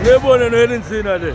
Ne buona non insinade.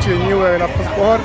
Yenyewe na passport.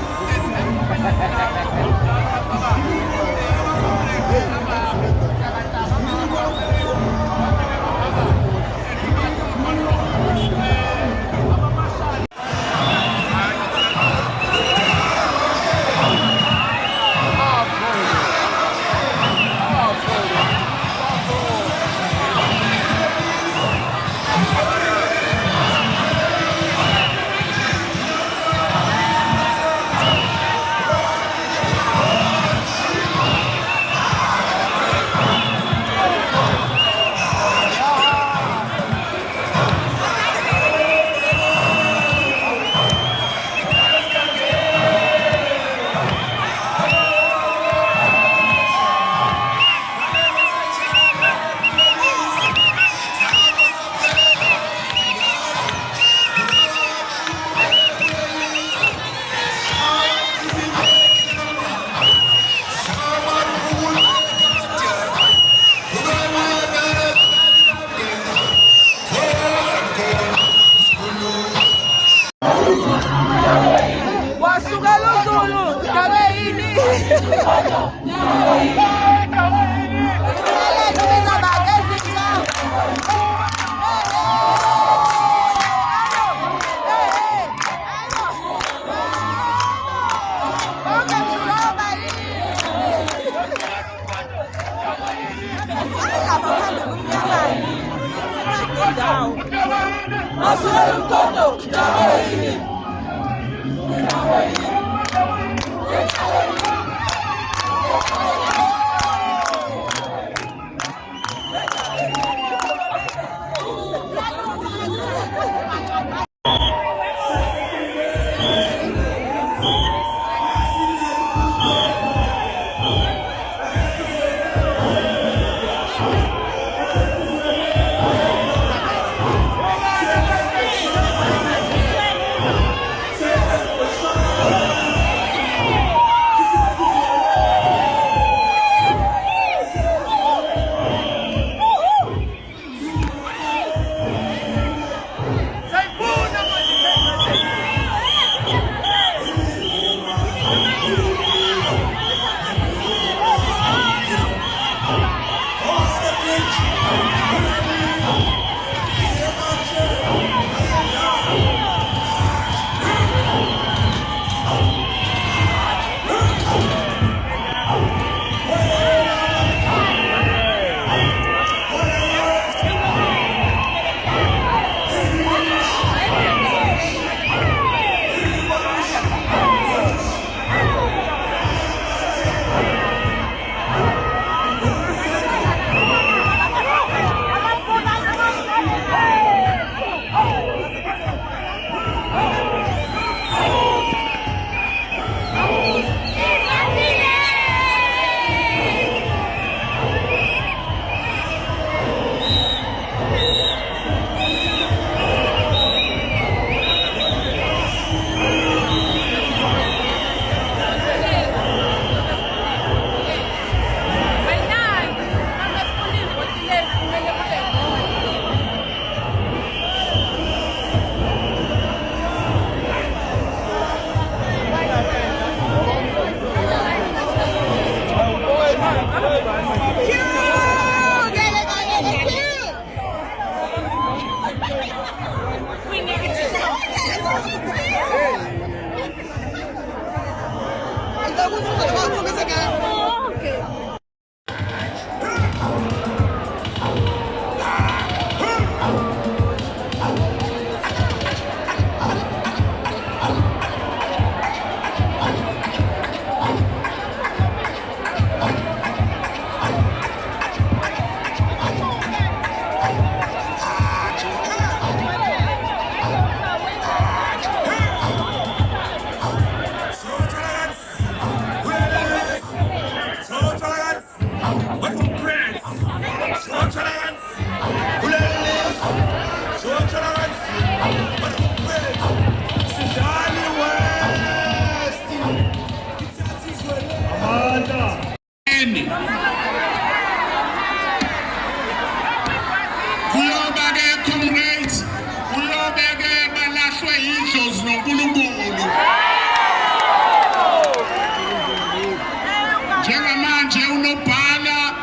Njengamanje unobhala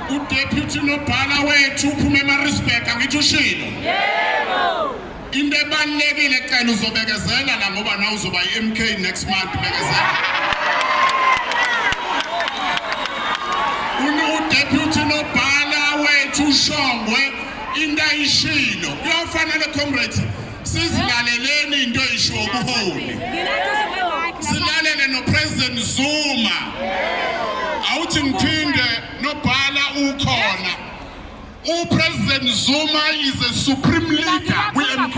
udeputy unobhala wethu uphume ema-respect angithi ushilo. Yebo. Into ebalulekile cela uzobekezela la ngoba nawe uzoba i-MK next month bekezela. Udeputy unobhala wethu uShongwe into ayishilo. Kuyofanele comrades sizilaleleni into eyisho ubuholi. Silalele no-President Zuma. Awuthi ngiphinde nobhala ukhona. U-President Zuma is a supreme leader kwi-MK.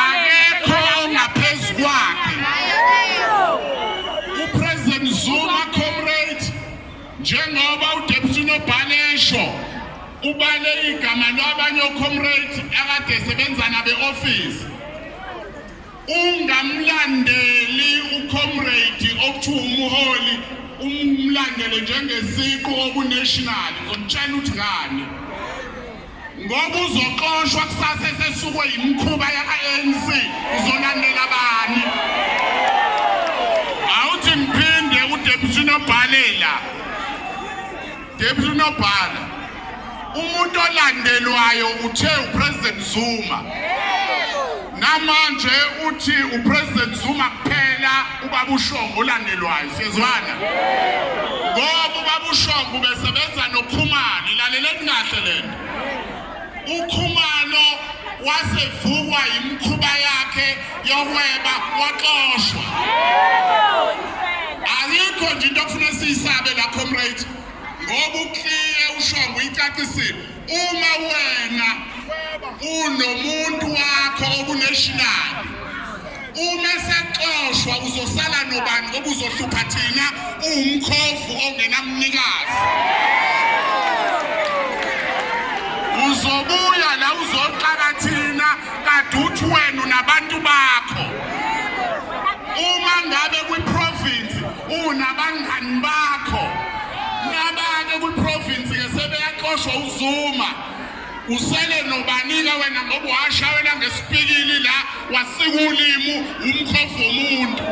Akekho ongaphezu kwakhe. U-President Zuma comrade njengoba udeputy unobhala esho ubale igama labanye ocomrade akade sebenzana be-office. Ungamlandeli ucomrade okuthiwa umuholi umlandele njengesiqu oku-national uzomtshela ukuthi ngani ngoba uzoxoshwa kusasa esesukwe yimikhuba yaka-ANC uzolandela bani. Awuthi ngiphinde udeputy unobhalela deputy unobhala umuntu olandelwayo uthe uPresident Zuma. Namanje uthi uPresident Zuma kuphela ubaba uShongwe olandelwayo siyezwana. Ngoba ubaba uShongwe besebenza noKhumalo, laleleni kahle lento. uKhumalo wasevukwa imkhuba yakhe yokweba waxoshwa. Ayikho nje into okufuna siyisabe la comrade ngoba ukliye ushongo uyicacisile. Uma wena unomuntu wakho obunational uma esaxoshwa uzosala nobani ngoba uzohlupha thina umkhovu ongenamnikazi. Uzobuya la uzoxaka thina kade uthi wena nabantu bakho. Uma ngabe kwi-province unabangani bakho nabake kwi-province ke sebeyaxoshwa uZuma usele nobanika wena ngoba washayela ngesipikili la wasika ulimi umkhovu womuntu.